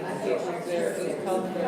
applications there, it was called the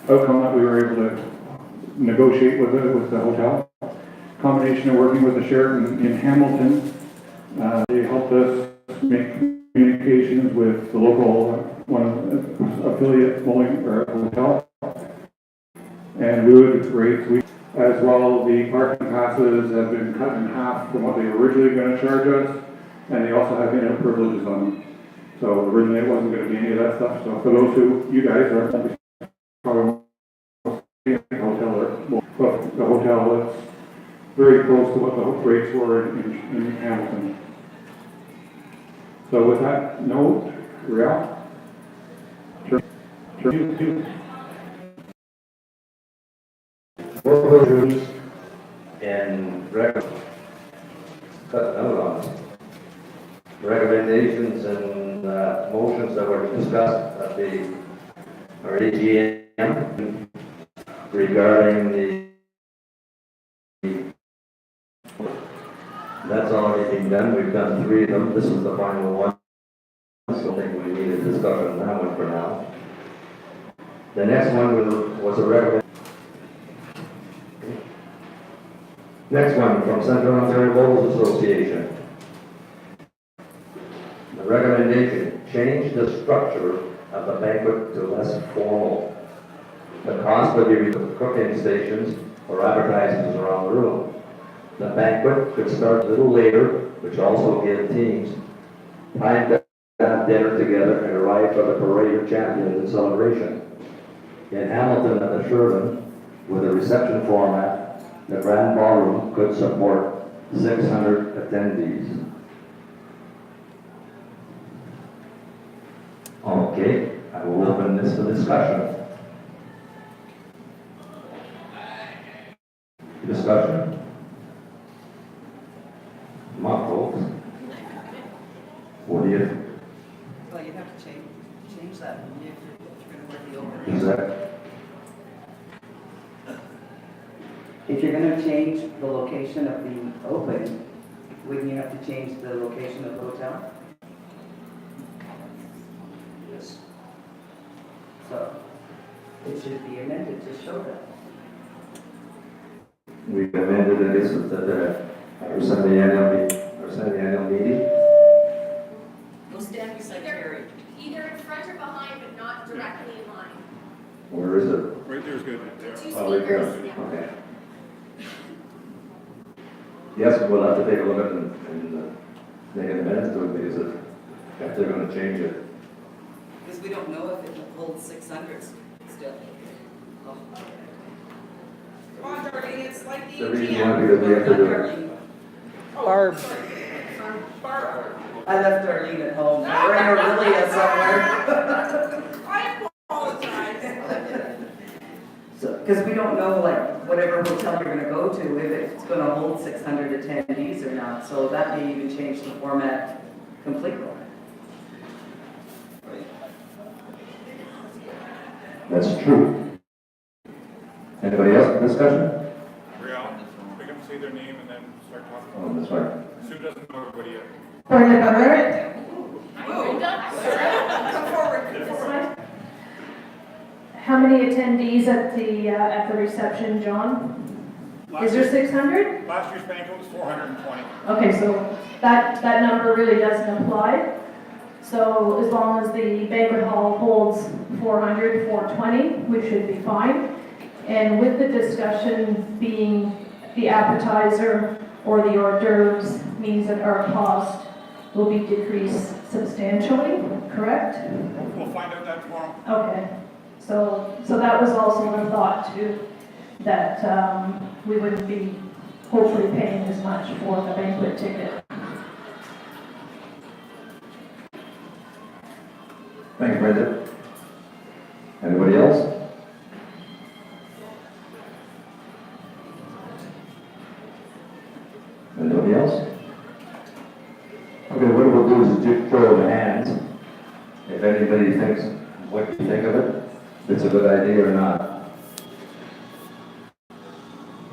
outcome that we were able to negotiate with the hotel. Combination of working with the Sheraton in Hamilton, they helped us make communications with the local affiliate bowling or hotel, and we would rate as well. The parking passes have been cut in half from what they were originally going to charge us, and they also have in-out privileges on them. So originally it wasn't going to be any of that stuff. So for those who you guys are probably the hotel is very close to what the rates were in Hamilton. So with that note, Real? And recommendations and motions that were discussed at our AGM regarding that's already been done. We've done 3 of them. This is the final one. So I think we need a discussion on that one for now. The next one was a recommendation. Next one from Central Ontario Bowls Association. The recommendation, change the structure of the banquet to less formal. The cost would be with cooking stations or advertisements around the room. The banquet could start a little later, which also give teams time to have dinner together and arrive for the parade of champions and celebration. In Hamilton at the Sherman, with a reception format, the Grand Ballroom could support 600 attendees. Okay, I will open this for discussion. Discussion. Come on, folks. What do you? change that if you're gonna work the open. Is that, If you're gonna change the location of the open, wouldn't you have to change the location of the hotel? yes. So it should be amended to show that. We amended it, is that our semi-annual meeting. Go stand beside Terry. Either in front or behind, but not directly in line. Where is it? Right there's good. Two Oh, right there. speakers, yeah. Okay. Yes, we'll have to take a look at it and make an amendment to it because if they're gonna change it. Because we don't know if it holds 600s still. Oh. Come on, Darlene, it's like the The reason ATM. why, because we have to do it. Darlene. Barb. Barb. I left Darlene at home. We're in Aurelia somewhere. I apologize. So, because we don't know, like, whatever hotel you're gonna go to, if it's gonna hold 600 attendees or not, so that may even change the format completely. That's true. Anybody else in discussion? Real, we can say their name and then start talking. Oh, that's right. Sue doesn't know everybody yet. Come forward. How many attendees at the reception, John? Is there 600? Last year's banquet was 420. Okay, so that number really doesn't apply. So as long as the banquet hall holds 400, 420, we should be fine. And with the discussion being the appetizer or the hors d'oeuvres means that our cost will be decreased substantially, correct? We'll find out that tomorrow. Okay, so that was also the thought too, that we wouldn't be hopefully paying as much for the banquet ticket. Thank you, Brenda. Anybody else? Anybody else? Okay, what we'll do is just show of hands. If anybody thinks, what do you think of it? If it's a good idea or not.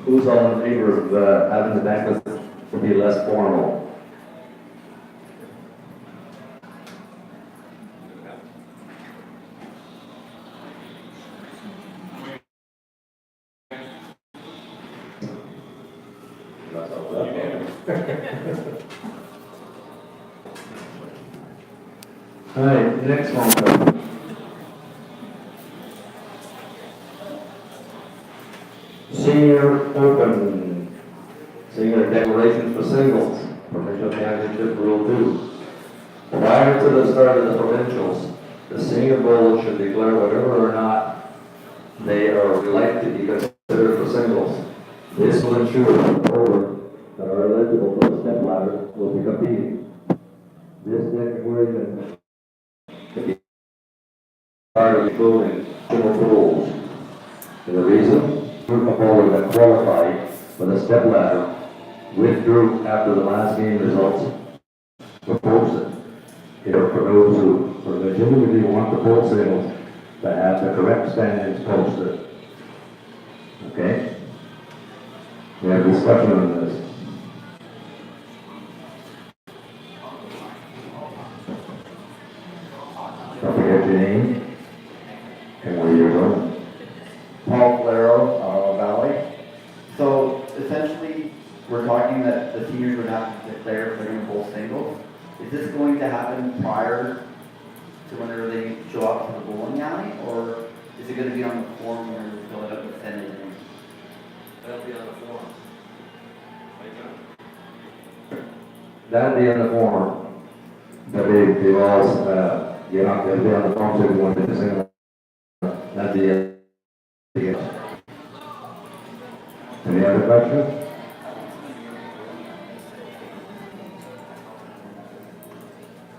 Who's all in favor of having the banquet to be less formal? All right, next one. Senior Open, senior declaration for singles, provincial championship rule 2. Prior to the start of the provincials, the senior bowler should declare whether or not they are likely to be considered for singles. This will ensure that the bowlers that are eligible for the step ladder will be competing. This declaration can be part of the bowling rules. And the reason? A bowler that qualified for the step ladder withdrew after the last game results were posted. Here for those who legitimately want the bowl singles to have the correct standings posted. Okay? We have discussion on this. Don't forget your name and where you're going. Paul Valero, Valley. So essentially, we're talking that the seniors would have to declare if they're going to bowl singles. Is this going to happen prior to whenever they show up to the bowling alley, or is it going to be on the form where we fill it up and send it in? That'll be on the form. That'll be on the form. But they all, they'll be on the form so everyone did the single. That's the Any other questions?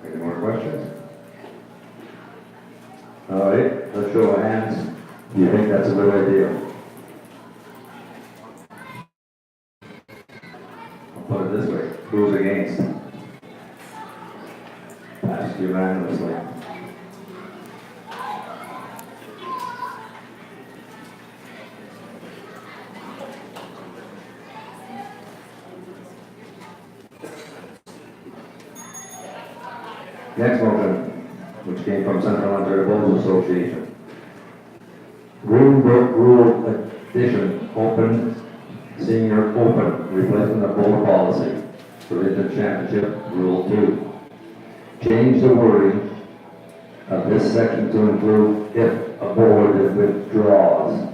Any more questions? All right, let's show of hands. Do you think that's a good idea? I'll put it this way, who's against? Passed unanimously. Next motion, which came from Central Ontario Bowls Association. Greenbrook Rule Addition, Open, Senior Open, replacement of bowl policy, Provincial Championship, Rule 2. Change the wording of this section to include if a bowler withdraws.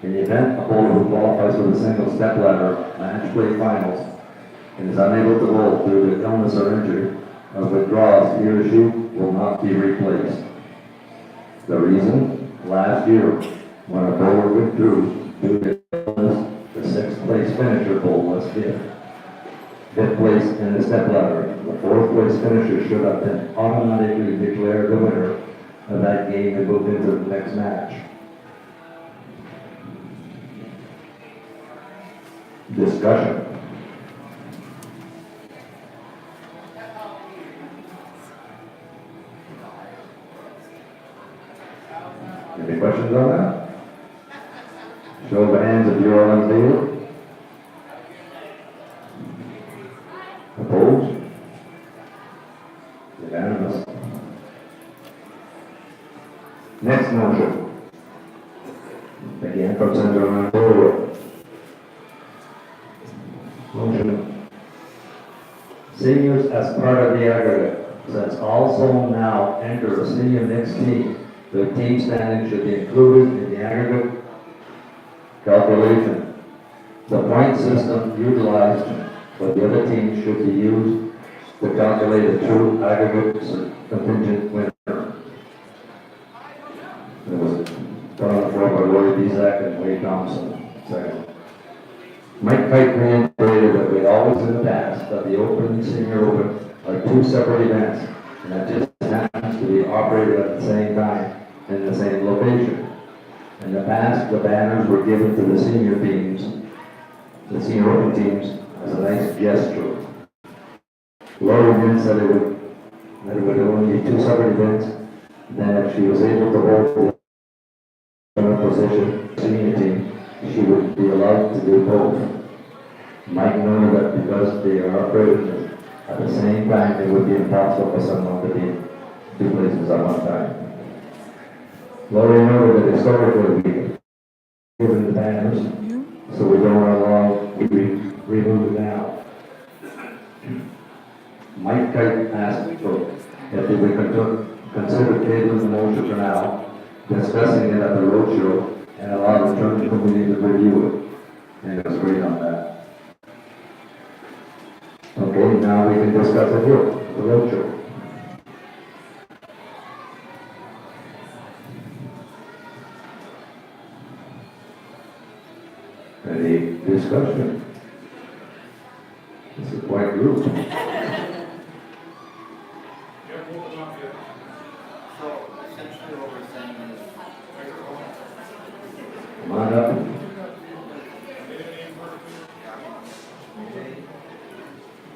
In the event a bowler who qualifies for the single step ladder match play finals and is unable to bowl due to illness or injury, or withdraws, he or she will not be replaced. The reason? Last year, when a bowler withdrew due to illness, the sixth place finisher bowl was fifth. Fifth place in the step ladder. The fourth place finisher should have been automatically declared the winner of that game and moved into the next match. Discussion. Any questions on that? Show of hands if you're all in favor. Opposed? Unanimous. Next motion. Again from Central Ontario. Motion. Seniors as part of the aggregate, since also now enter a senior mixed team, the team standing should be included in the aggregate calculation. The point system utilized for the other teams should be used to calculate a true aggregate contingent winner. It was put on the floor by Roy Bizak and Wade Thompson. Second. Mike Kite reiterated that we always in the past that the Open and Senior Open are two separate events, and that just happens to be operated at the same time in the same location. In the past, the banners were given to the senior teams, the Senior Open teams, as a nice gesture. Laura Wynn said that it would only be two separate events, then if she was able to hold the position senior team, she would be allowed to do both. Mike noted that because they are operated at the same time, it would be impossible for someone to be in two places at one time. Laurie noted that historically we given the banners, so we don't allow to be removed now. Mike Kite asked for if we could consider tabling the motion for now, discussing it at the roadshow, and allow the church committee to review it. And it was agreed on that. Okay, now we can discuss it here, the roadshow. Any discussion? It's a quiet group. So essentially what we're saying is, Come on up.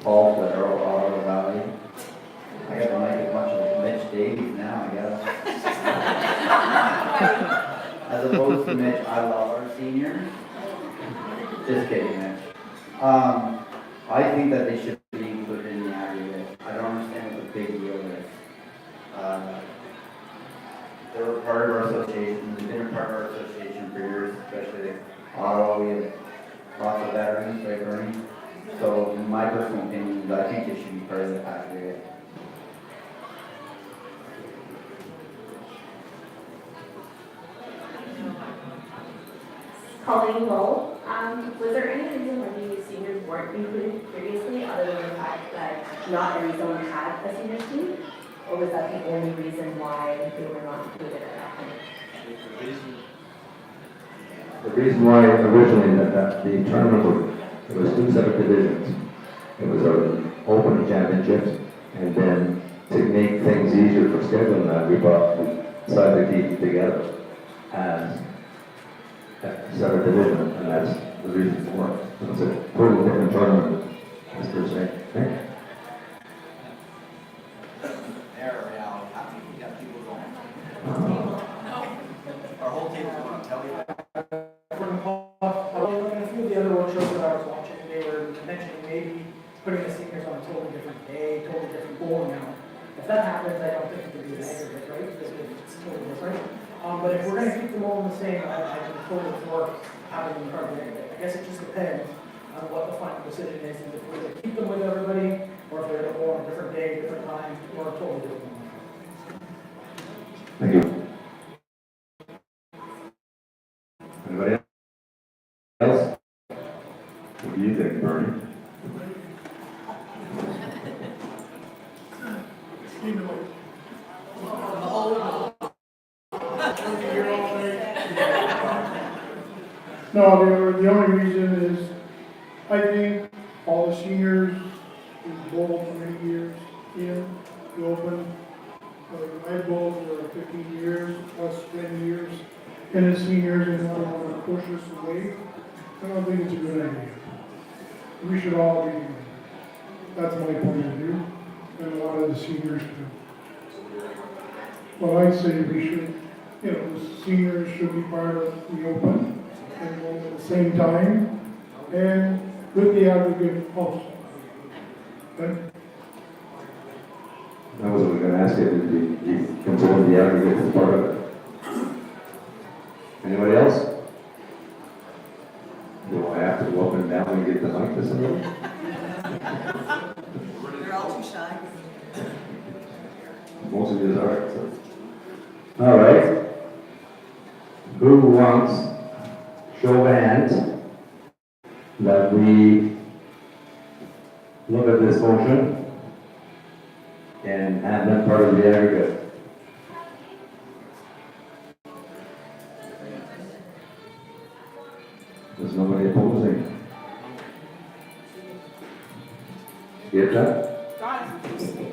Paul Federal, Ottawa Valley. I got to make as much of Mitch Davies now, I guess. As opposed to Mitch, I love our seniors. Just kidding, Mitch. I think that they should be included in the aggregate. I don't understand what the big deal is. They were part of our association, they've been a part of our association for years, especially Ottawa, we have lots of veterans, right, Bernie? So in my personal opinion, I think they should be part of the aggregate. Colleen Lowell, was there any reason why the seniors weren't included previously, other than the fact that not every zone had a senior team? Or was that the only reason why they were not included at that point? The reason why originally that the tournament it was two separate divisions. It was an open championships, and then to make things easier for scheduling that, we decided to keep it together as a separate division, and that's the reason for it. So it's a totally different tournament, as per se. Okay? Our whole team is going to tell you that. A few of the other roadshows that I was watching, they were mentioning maybe putting the seniors on a totally different day, totally different bowling alley. If that happens, I don't think it would be an aggregate, right, because it's totally different. But if we're gonna keep them all in the same, I'm totally for having them covered aggregate. I guess it just depends on what the final decision is, and if we're gonna keep them with everybody, or if they're gonna go on a different day, different time, or a totally different one. Thank you. Anybody else? What do you think, Bernie? No, the only reason is, I think all the seniors who bowled for many years in the Open, I bowled for 15 years, plus 10 years, and as seniors, and I don't want to push this away. I don't think it's a good idea. We should all be, that's my point of view, and a lot of the seniors too. Well, I say we should, the seniors should be part of the Open, and go at the same time, and with the aggregate also. Okay? I was going to ask you, did you consider the aggregate as part of it? Anybody else? Do I have to go up and down and get the mic to somebody? They're all too shy. Most of you are, so. All right. Who wants show of hands that we look at this motion and have them part of the aggregate? There's nobody opposing. Get that? Got it.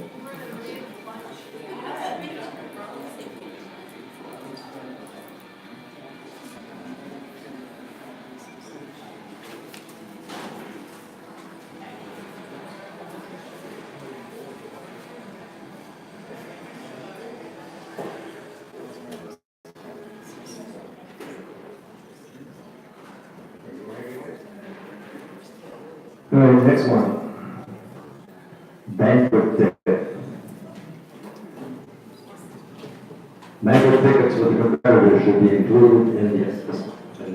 All right, next one. Banquet ticket. Banquet tickets with the competitors should be included in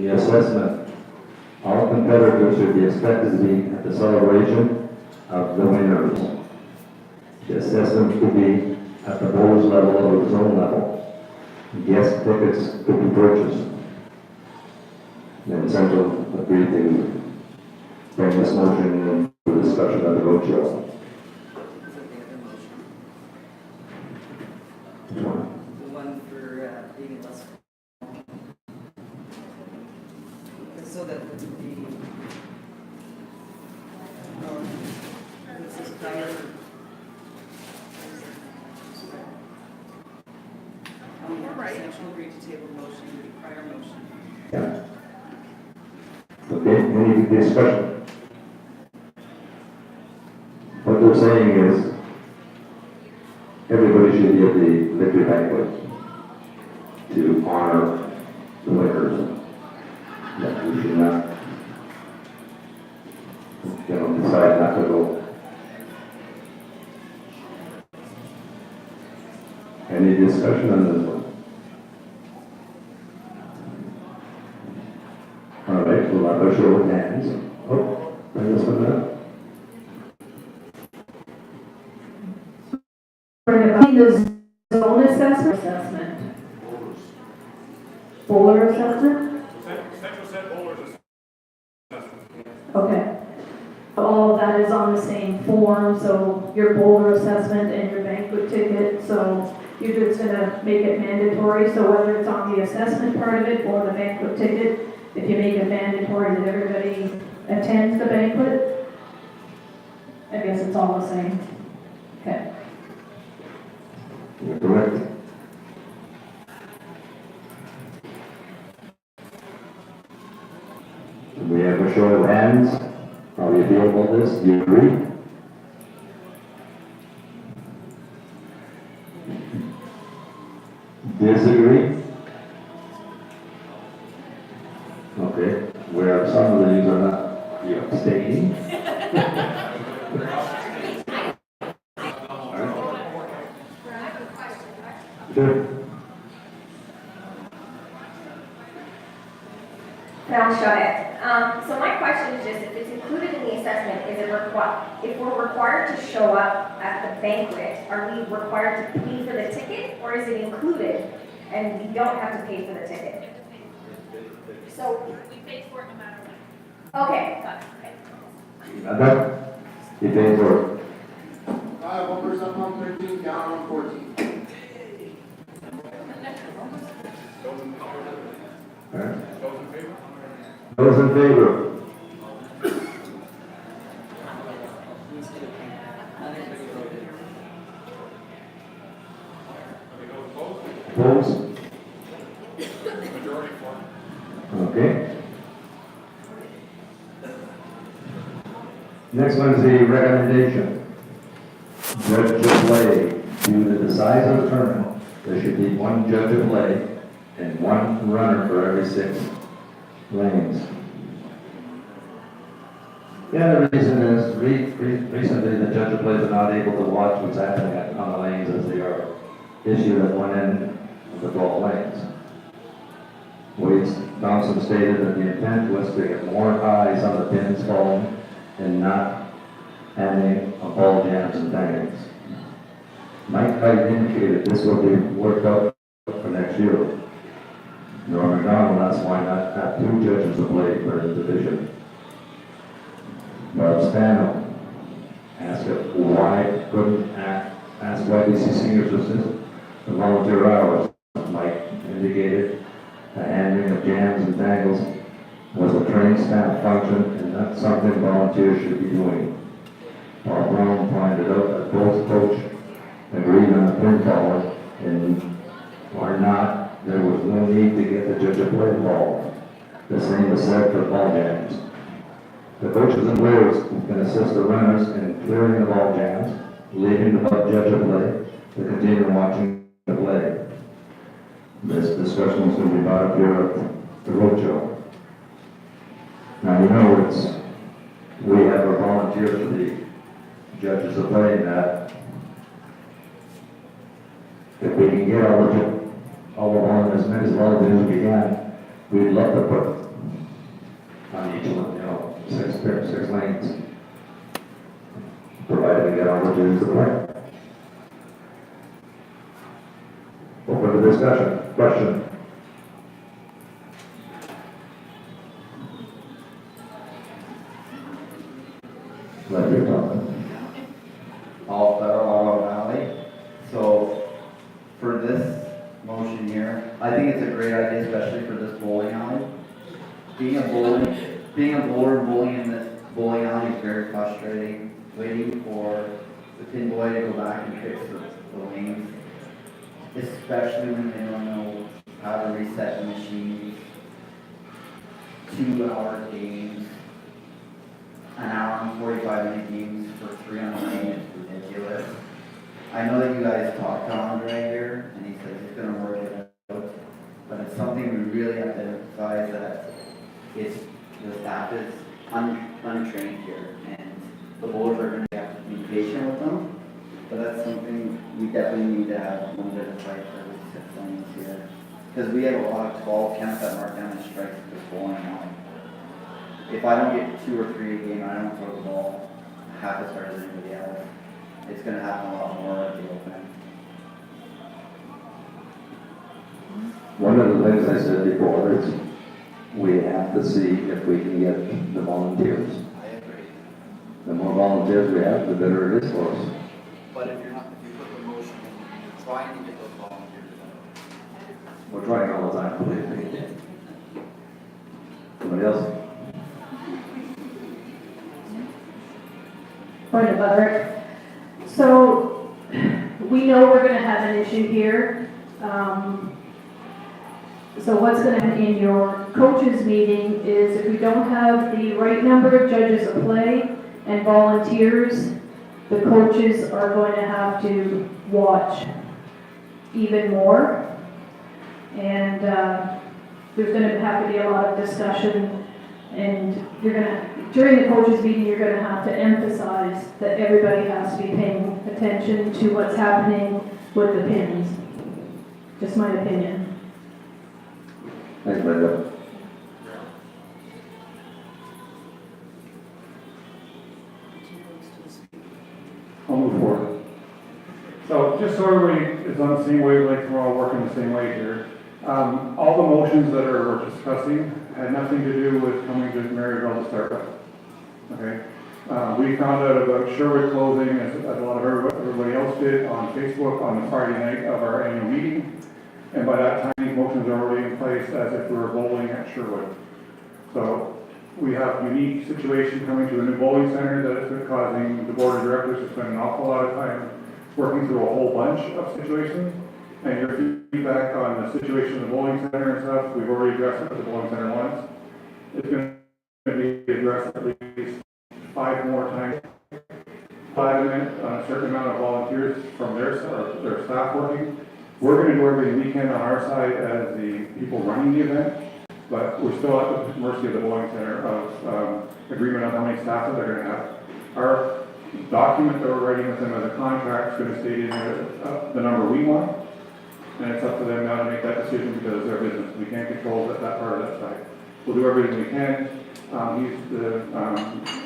the assessment. All competitors should be expected to be at the celebration of the winners. The assessment could be at the bowler's level or the zone level. Guest tickets could be purchased. Then Central agreed to bring this motion for discussion at the roadshow. Which one? The one for being less. So that the, this is prior. Central agreed to table motion, the prior motion. Yeah. Okay, any discussion? What they're saying is, everybody should be at the victory banquet to honor the winners. That we should not, decide not to go. Any discussion on this one? All right, we'll have a show of hands. Oh, bring this one up. The zone assessment. Bowler assessment? Central set bowlers. Okay. All of that is on the same form, so your bowler assessment and your banquet ticket, so you're just gonna make it mandatory, so whether it's on the assessment part of it or the banquet ticket, if you make it mandatory that everybody attends the banquet, I guess it's all the same. Okay. You're correct. We have a show of hands. Are we available for this? Do you agree? Disagree? Okay, where some of these are not, you abstaining? then I'll shut it. So my question is just, if it's included in the assessment, is it if we're required to show up at the banquet, are we required to pay for the ticket, or is it included and we don't have to pay for the ticket? So We paid for it no matter what. okay, got it. Amanda? You paying for it? 1% on 13, down on 14. Alright. Those in favor? Opposed? Okay. Next one is the recommendation. Judge of play. Due to the size of the tournament, there should be one judge of play and one runner for every 6 lanes. Yeah, the reason is, recently the judge of plays are not able to watch what's happening on the lanes as they are issued at one end of the 12 lanes. Wade's Thompson stated that the intent was to get more eyes on the pins falling and not handing of ball jams and bangings. Mike Kite indicated this will be worked out for next year. Norm McDonald asked why not have 2 judges to play per division. Bob Spano asked why couldn't ask YBC seniors assist the volunteer hours. Mike indicated the handling of jams and tangles was a trained staff function and not something volunteers should be doing. Paul Brown pointed out that both coach agreed on the pin caller and or not, there was no need to get the judge of play involved. The same is said for ball jams. The coaches and players can assist the runners in clearing the ball jams, leaving the judge of play to continue watching the play. This discussion is going to be brought up here at the roadshow. Now, you know, we have a volunteer for the judges of play in that. If we can get as many volunteers as we can, we'd love to put on each one, 6 lanes, provided we get opportunities to play. Open the discussion. Question? Let you talk. All federal Ottawa Valley. So for this motion here, I think it's a great idea, especially for this bowling alley. Being a bowler and bowling in this bowling alley is very frustrating. Waiting for the pin boy to go back and fix the lanes, especially when they don't know how to reset the machines. 2-hour games, an hour and 45-minute games for 3 on the lane is ridiculous. I know that you guys talked to Andre here, and he said he's going to work it out, but it's something we really have to emphasize that the staff is untrained here, and the bowlers are going to have to be patient with them, but that's something we definitely need to have one bit of fight for every 6 lanes here. Because we have a lot of 12 counts that mark down the strikes with this bowling alley. If I don't get 2 or 3 a game, I don't throw the ball half as hard as anybody else. It's going to happen a lot more at the open. One of the things I said before is we have to see if we can get the volunteers. I agree. The more volunteers we have, the better it is for us. But if you put the motion in, you're trying to get those volunteers. We're trying all the time, believe me. Somebody else? Point of order. So, we know we're gonna have an issue here. So what's gonna happen in your coaches meeting is if we don't have the right number of judges of play and volunteers, the coaches are going to have to watch even more. And, there's gonna have to be a lot of discussion, and during the coaches meeting, you're gonna have to emphasize that everybody has to be paying attention to what's happening with the pins. Just my opinion. Thanks, Brenda. just so everybody is on the same wavelength, we're all working the same way here. All the motions that we're discussing had nothing to do with coming to Merivale to start with. Okay? We found out about Sherwood closing, as a lot of everybody else did, on Facebook on the Friday night of our annual meeting. And by that time, these motions are already in place as if we were bowling at Sherwood. So we have a unique situation coming to a new bowling center that is causing the board of directors to spend an awful lot of time working through a whole bunch of situations. And your feedback on the situation of the bowling center and stuff, we've already addressed it at the bowling center once. It's going to be addressed at least 5 more times. 5 minutes on a certain amount of volunteers from their staff working. We're going to do everything we can on our side as the people running the event, but we're still at the mercy of the bowling center of agreement on how many staff that they're going to have. Our document that we're writing with them as a contract is going to state in the number we want, and it's up to them now to make that decision because it's their business. We can't control that part of that side. We'll do everything we can.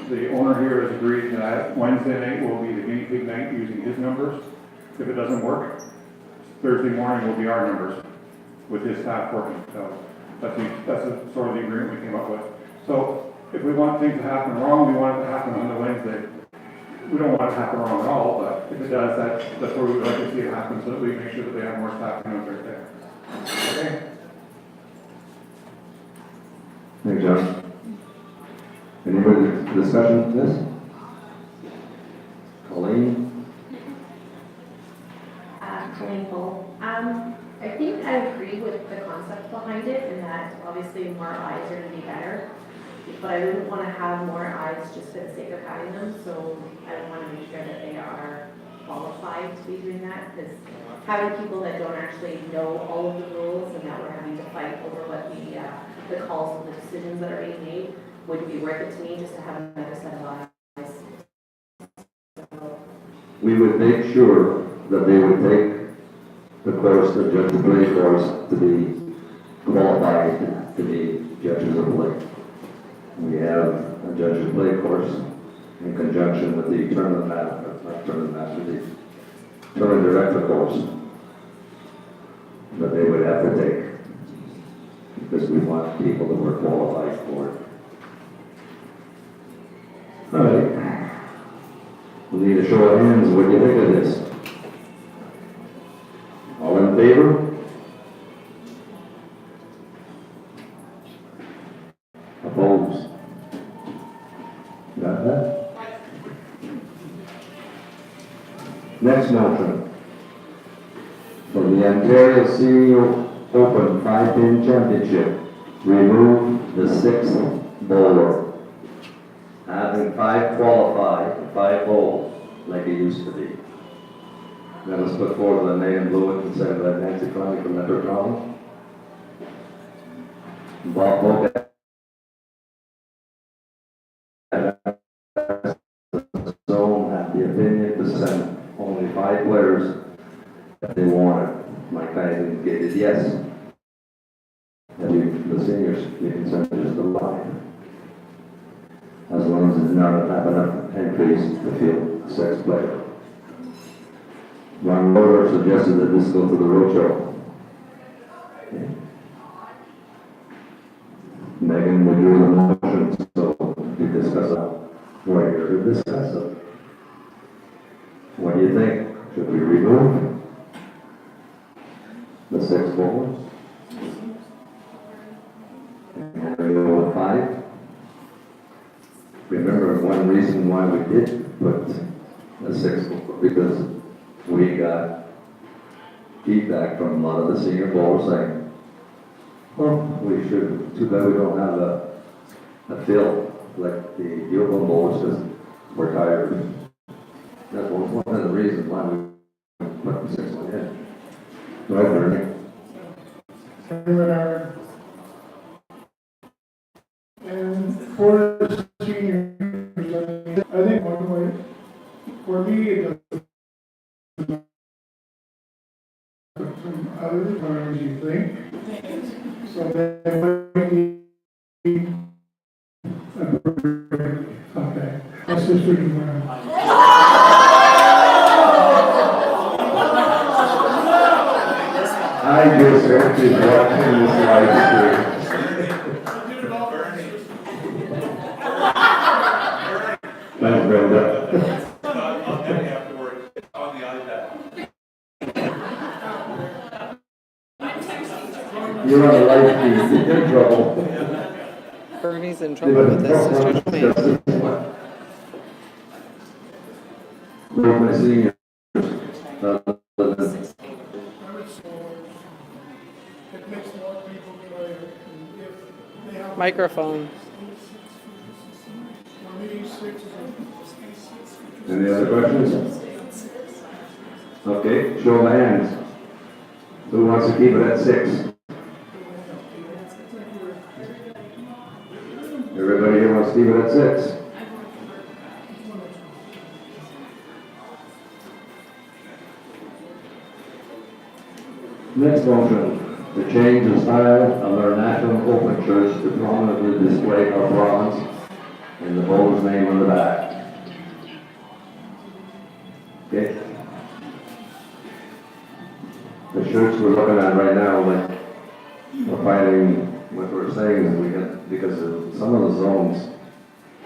The owner here has agreed that Wednesday night will be the guinea pig night using his numbers. If it doesn't work, Thursday morning will be our numbers with his staff working. So that's sort of the agreement we came up with. So if we want things to happen wrong, we want it to happen on the Wednesday. We don't want it to happen wrong at all, but if it does, that's where we would like to see it happen so that we make sure that they have more staff coming out right there. Okay? Thanks, John. Any further discussion on this? Colleen? Colleen Bull. I think I agree with the concept behind it, and that obviously more eyes are going to be better. But I wouldn't want to have more eyes just for the sake of having them, so I want to make sure that they are qualified to be doing that, because having people that don't actually know all of the rules and that we're having to fight over what the calls and the decisions that are being made wouldn't be worth it to me just to have another set of eyes. So, We would make sure that they would take the course, the judge of play course, to be qualified to be judges of play. We have a judge of play course in conjunction with the tournament master, the tournament director course that they would have to take because we want people that were qualified for it. All right. We need a show of hands. What do you think of this? All in favor? Opposed? Got that? Next motion. For the Ontario CEO Open 5-pin Championship, remove the 6th bowler. Having 5 qualify, 5 bowl, like it used to be. That was put forward by Megan Blewett and seconded by Nancy Conley from Metro Toronto. Bob Bogat so had the opinion to send only 5 players that they wanted. Mike Knight indicated yes. And the seniors, you can send just the 5. As long as it's not have enough entries to field a 6th player. Ron Roder suggested that this go to the roadshow. Okay. Megan withdrew the motion, so we discuss it. We're here to discuss it. What do you think? Should we remove the 6 bowlers? And we go with 5? Remember, one reason why we did put a 6 because we got feedback from a lot of the senior bowlers saying, well, we should, too bad we don't have a field like the open bowlers because we're tired. That was one of the reasons why we put the 6 one in. Go ahead, Ernie. And for the seniors, I think one way, for me, it doesn't. Some other times you think, so that might be, okay, my sister, yourself is watching this live stream. Thanks, Brenda. I'll get it afterwards on the iPad. You're on the live feed, you're in trouble. Bernie's in trouble with this, so should me. We're my seniors. It makes a lot of people tired, and if they have. Microphone. Or maybe 6 Any other questions? Okay, show of hands. Who wants to keep it at 6? Everybody here wants to keep it at 6? Next motion, to change the style of our national open shirts to prominently display our province and the bowler's name on the back. Okay? The shirts we're looking at right now, like, we're finding, what we're saying is we get, because of some of the zones,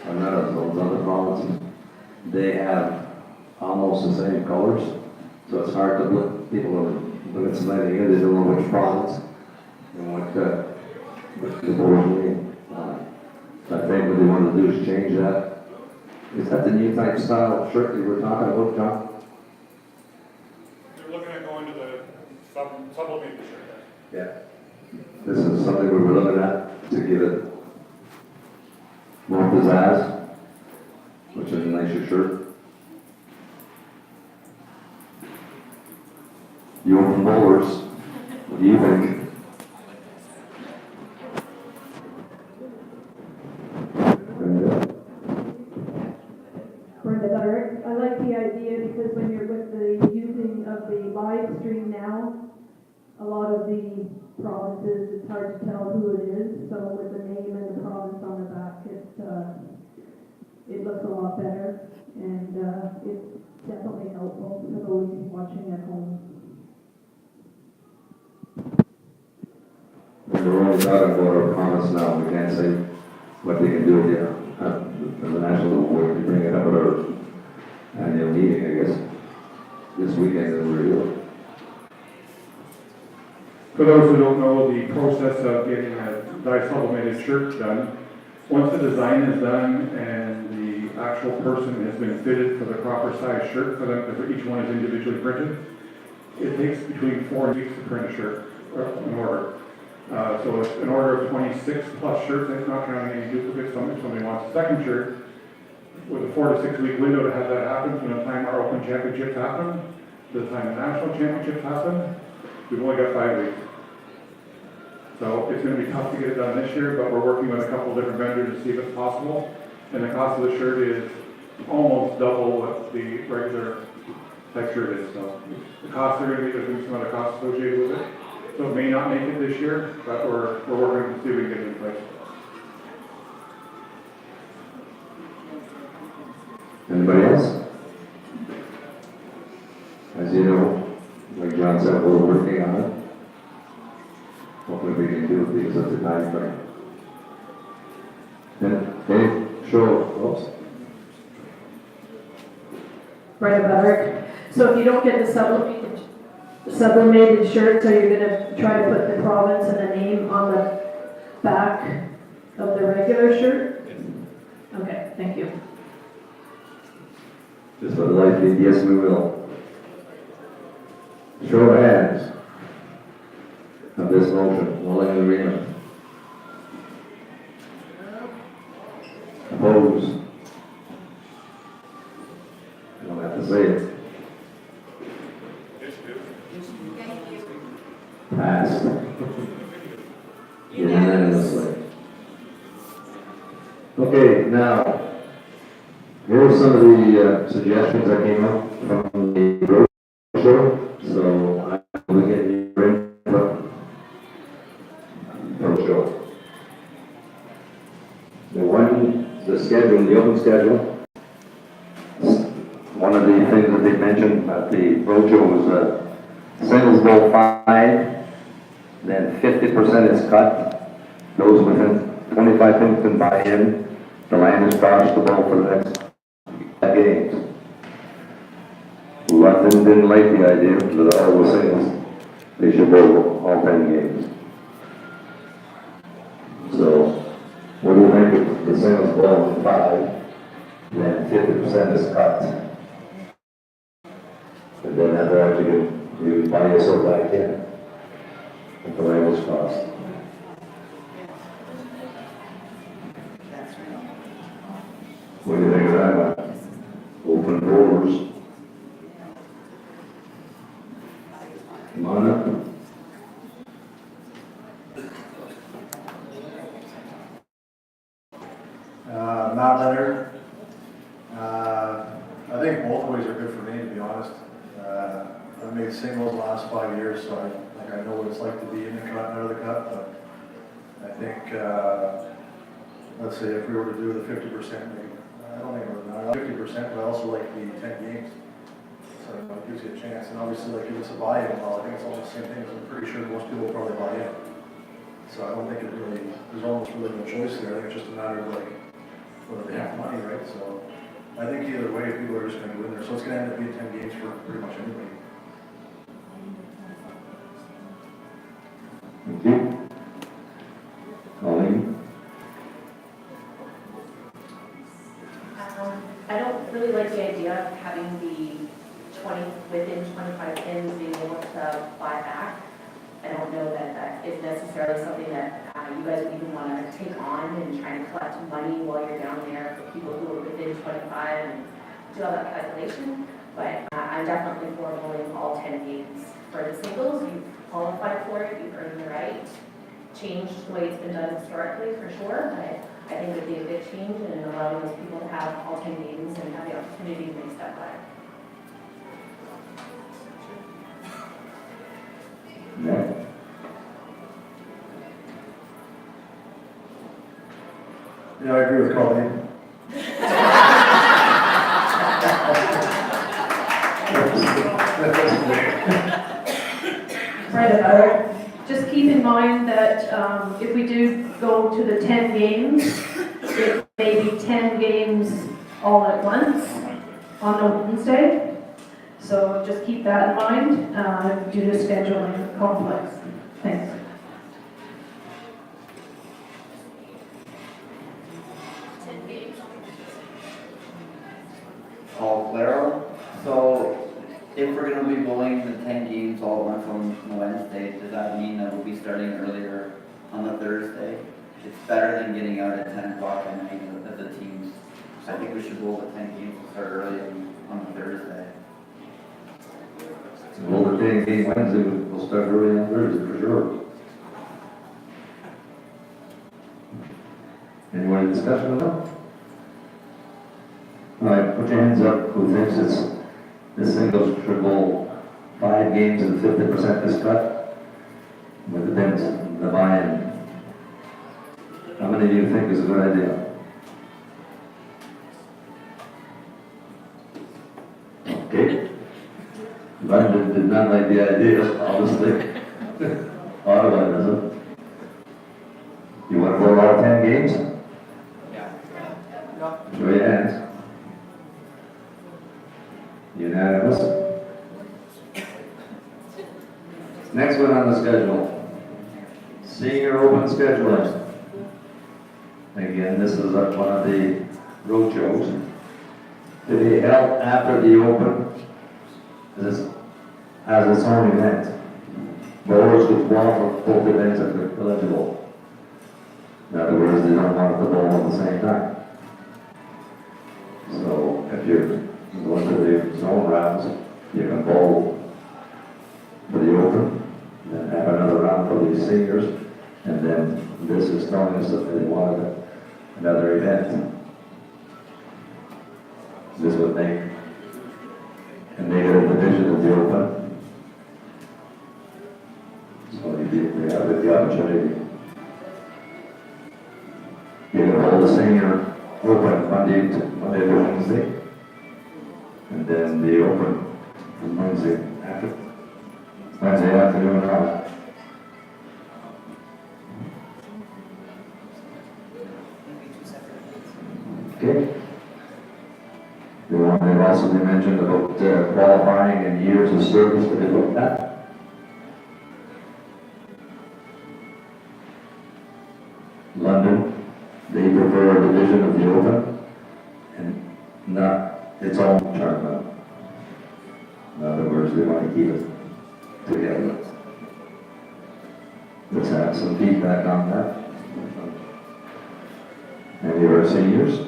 are not as zones, other provinces, they have almost the same colors, so it's hard to look, people look at somebody here, they don't know which province and what the bowler's name. I think what they want to do is change that. Is that the new type style shirt you were talking about, John? They're looking at going to the sublimated shirt. Yeah. This is something we were looking at to give it more pizzazz, which is a nicer shirt. You open bowlers, what do you think? Brenda Butter. I like the idea because when you're with the using of the live stream now, a lot of the provinces, it's hard to tell who it is. So with the name and the province on the back, it looks a lot better, and it's definitely helpful for those watching at home. We're only talking about our province now, we can't say what they can do with the national award, we bring it up at our annual meeting, I guess, this weekend that we're here. For those who don't know, the process of getting a dye sublimated shirt done, once the design is done and the actual person has been fitted for the proper size shirt for them, because each one is individually printed, it takes between 4 weeks to print a shirt, an order. So it's an order of 26 plus shirts, it's not counting any duplicates. If somebody wants a second shirt, with a 4 to 6 week window to have that happen, from the time our Open Championships happen to the time the National Championships happen, we've only got 5 weeks. So it's going to be tough to get it done this year, but we're working with a couple of different vendors to see if it's possible. And the cost of the shirt is almost double what the regular type shirt is. So the costs are going to be, there's going to be some other costs associated with it. So it may not make it this year, but we're working to see if we can get it in place. Anybody else? As you know, like John said, we're working on it. Hopefully we can do it because of the time frame. And Dave, show, Brenda Butter. So if you don't get the sublimated shirt, so you're gonna try to put the province and the name on the back of the regular shirt? Okay, thank you. just for the life feed, yes, we will. Show of hands of this motion, all in agreement. Opposed? I don't have to say it. Passed. Unanimously. Okay, now, here are some of the suggestions that came up from the roadshow. So I will get your input. Roadshow. The schedule, the open schedule. One of the things that they mentioned at the roadshow was singles bowl 5 then 50% is cut. Those within 25 pins can buy in. The land is chargeable for the next games. London didn't like the idea, but I was saying they should bowl all 10 games. So, what do you think if the sales bowl in 5, then 50% is cut? And then after you buy yourself back in at the language cost. That's right. What do you think of that? Open doors. Come on up. Matt Leonard. I think both ways are good for me, to be honest. I've made singles the last 5 years, so I know what it's like to be in the cut and out of the cut, but I think, let's say if we were to do the 50%, I don't think it would matter, 50%, but I also like the 10 games. So it gives you a chance, and obviously like give us a buy-in, well, I think it's almost the same thing, I'm pretty sure most people will probably buy in. So I don't think it really, there's almost really no choice there, I think it's just a matter of like, whether they have money, right? So I think either way, people are just gonna go in there, so it's gonna end up being 10 games for pretty much anybody. Thank you. Colleen? I don't really like the idea of having the 20, within 25 pins being able to buy back. I don't know that that is necessarily something that you guys would even want to take on and try to collect money while you're down there for people who are within 25 and do all that calculation. But I'm definitely for bowling all 10 games. For the singles, you've qualified for it, you've earned the right. Changed the way it's been done historically, for sure, but I think it'd be a good change and allowing those people to have all 10 games and have the opportunity to make step by. Yeah. Yeah, I agree with Colleen. Right about it. Just keep in mind that if we do go to the 10 games, it may be 10 games all at once on the Wednesday. So just keep that in mind due to scheduling conflicts. Thanks. All clear? So if we're gonna be bowling the 10 games all at once on Wednesday, does that mean that we'll be starting earlier on the Thursday? It's better than getting out at 10 o'clock at night as the teams. I think we should bowl the 10 games and start early on the Thursday. Well, the 10 game Wednesday, we'll start early on Thursday for sure. Any more discussion on that? All right, put your hands up who thinks this singles should bowl 5 games and 50% is cut with the pins, the buy-in. How many of you think is a good idea? Okay. London did not like the idea, obviously. Ottawa doesn't. You want to bowl all 10 games? Yeah. Show your hands. Unanimous. Next one on the schedule. Senior Open scheduling. Again, this is one of the roadshows. To be held after the Open. This has its own event. Bowlers could qualify for both events if they're eligible. In other words, they don't want to bowl at the same time. So if you're going to the zone rounds, you can bowl for the Open, then have another round for the seniors, and then this is telling us that they wanted another event. This would make a negative division of the Open. So they have the opportunity. You can hold the senior Open Monday to Wednesday, and then the Open from Wednesday afternoon on. Okay. They also mentioned about qualifying and years of service to do with that. London, they prefer a division of the Open and not its own tournament. In other words, they want to keep it together. Let's have some feedback on that. Any of our seniors?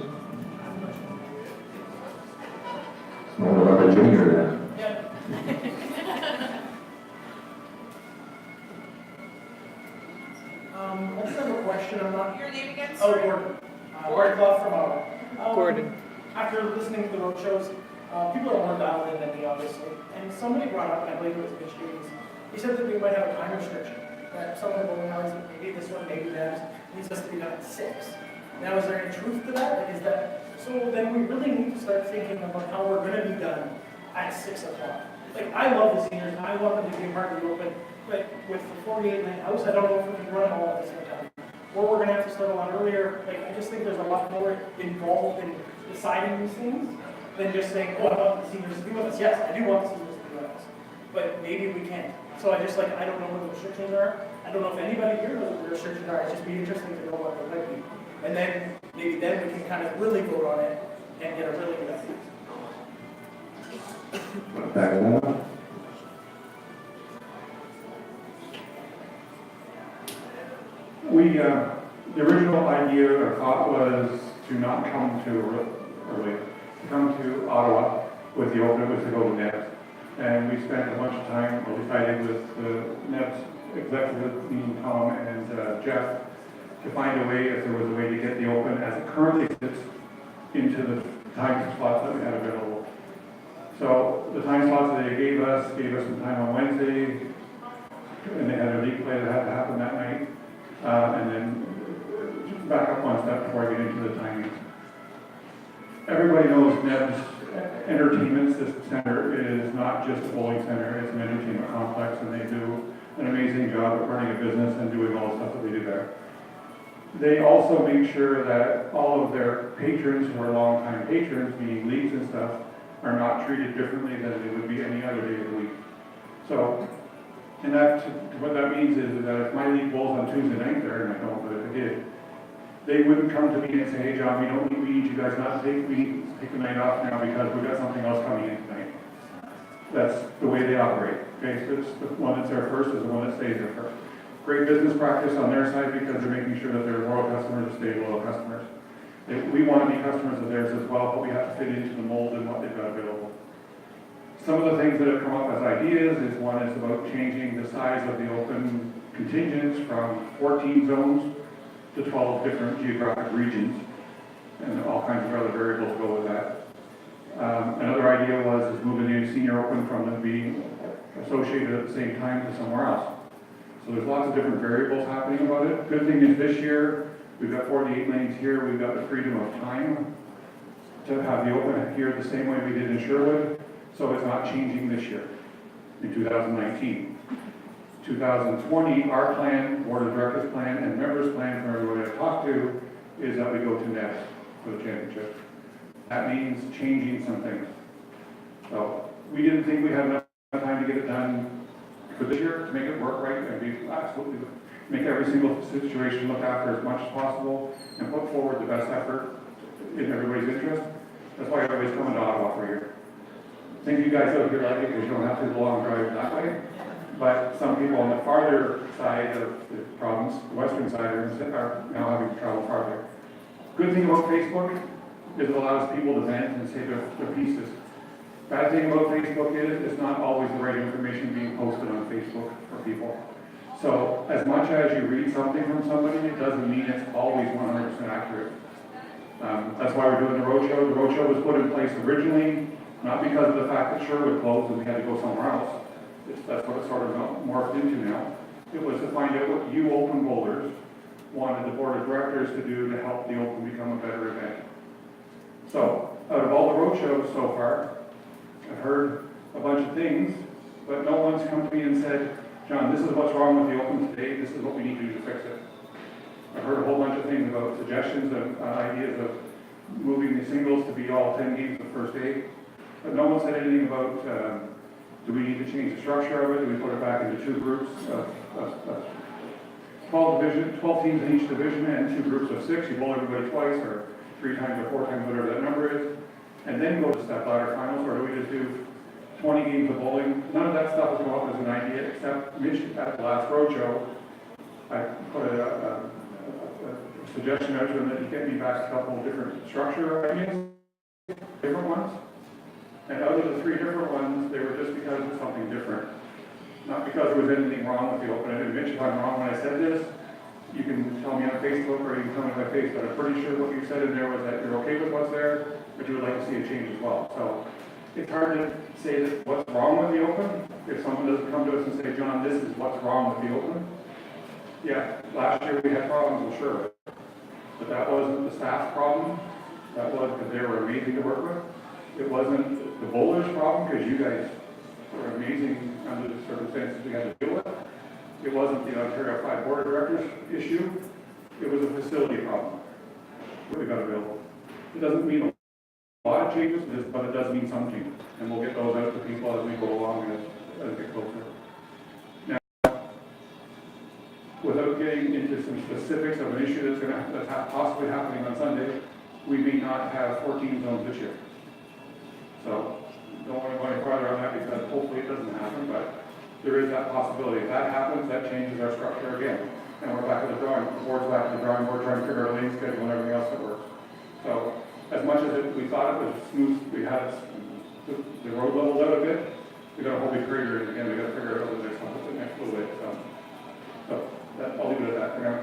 Well, we'll have a junior then. I just have a question, I'm not. Your name again, Oh, sorry? Gordon. Gordon Clough from Ottawa. Gordon. After listening to the road shows, people are more dialed in than me, obviously. And somebody brought up, and I believe it was Mitch Davies, he said that we might have a time restriction. That some of the bowling alleys, maybe this one, maybe that, needs us to be done at 6. Now, is there any truth to that? Like, is that, so then we really need to start thinking about how we're gonna be done at 6 o'clock. Like, I love the seniors, and I want them to be a part of the Open, but with the 48 lane house, I don't know if we can run them all at the same time. Or we're gonna have to start a lot earlier. Like, I just think there's a lot more involved in deciding these things than just saying, oh, I want the seniors to be with us. Yes, I do want the seniors to be with us, but maybe we can't. So I just I don't know what the restrictions are. I don't know if anybody here knows what the restrictions are. It's just be interesting to know what they might be. And then, maybe then we can kind of really vote on it and get a really good idea. Back it up. The original idea or thought was to not come to Ottawa with the Open, was to go to NEBS. And we spent a bunch of time, at least I did, with the NEBS executive team, Tom and Jeff, to find a way, if there was a way to get the Open as it currently sits into the time slots that we had available. So the time slots that they gave us some time on Wednesday, and they had a league play that had to happen that night. And then back up one step before I get into the timing. Everybody knows NEB's Entertainment Center is not just a bowling center, it's an entertainment complex, and they do an amazing job of running a business and doing all the stuff that we do there. They also make sure that all of their patrons who are longtime patrons, meaning leagues and stuff, are not treated differently than they would be any other day of the week. So, and what that means is that if my league bowls on Tuesday night there, and I don't, but if it did, they wouldn't come to me and say, hey John, we need you guys not to take the night off now because we've got something else coming in tonight. That's the way they operate. Okay, so it's the one that's there first is the one that stays there first. Great business practice on their side because they're making sure that they're loyal customers and stay loyal customers. We want to be customers of theirs as well, but we have to fit into the mold and what they've got available. Some of the things that have come up as ideas is one is about changing the size of the Open contingents from 14 zones to 12 different geographic regions, and all kinds of other variables go with that. Another idea was moving the Senior Open from them being associated at the same time to somewhere else. So there's lots of different variables happening about it. Good thing is this year, we've got 48 lanes here, we've got the freedom of time to have the Open here the same way we did in Sherwood, so it's not changing this year, in 2019. 2020, our plan, Board of Directors plan, and members plan for everybody I've talked to, is that we go to NEBS for the championship. That means changing some things. So, we didn't think we had enough time to get it done for this year, to make it work right, and be absolutely, make every single situation look after as much as possible, and put forward the best effort in everybody's interest. That's why everybody's coming to Ottawa for a year. I think you guys out here like it because you don't have to go long drive that way. But some people on the farther side of the province, the western side, are now having to travel farther. Good thing about Facebook is it allows people to vent and say their pieces. Bad thing about Facebook is it's not always the right information being posted on Facebook for people. So as much as you read something from somebody, it doesn't mean it's always 100% accurate. That's why we're doing the roadshow. The roadshow was put in place originally, not because of the fact that Sherwood closed and we had to go somewhere else. That's what it sort of morphed into now. It was to find out what you Open bowlers wanted the Board of Directors to do to help the Open become a better event. So, out of all the roadshows so far, I've heard a bunch of things, but no one's come to me and said, John, this is what's wrong with the Open today, this is what we need to do to fix it. I've heard a whole bunch of things about suggestions and ideas of moving the singles to be all 10 games the first day. But no one said anything about, do we need to change the structure of it? Do we put it back into two groups of 12 teams in each division and two groups of 6? You bowl everybody twice or 3 times or 4 times, whatever that number is, and then go to step ladder finals, or do we just do 20 games of bowling? None of that stuff has come up as an idea, except Mitch at the last roadshow. I put a suggestion out to him that he get me back a couple of different structure ideas, different ones. And out of the 3 different ones, they were just because of something different. Not because there was anything wrong with the open. And Mitch, if I'm wrong when I said this, you can tell me on Facebook or you can tell me on my face, but I'm pretty sure what you said in there was that you're okay with what's there, but you would like to see a change as well. So it's hard to say that what's wrong with the open. If someone doesn't come to us and say, John, this is what's wrong with the open. Yeah, last year we had problems, well, sure. But that wasn't the staff's problem. That was because they were amazing to work with. It wasn't the bowlers' problem because you guys were amazing under the circumstances we had to deal with. It wasn't the Ontario 5 Board of Directors issue. It was a facility problem. We got available. It doesn't mean a lot of changes, but it does mean some changes. And we'll get those out to people as we go along as we get closer. Now, without getting into some specifics of an issue that's possibly happening on Sunday, we may not have 14 zones this year. So don't want to go any farther on that because hopefully it doesn't happen, but there is that possibility. If that happens, that changes our structure again. And we're back to the drawing board, trying to figure out a lane schedule and everything else that works. So as much as we thought it was smooth, we had the road leveled out a bit, we got a whole big crater, and again, we got to figure it out over the next little bit. So I'll leave it at that for now.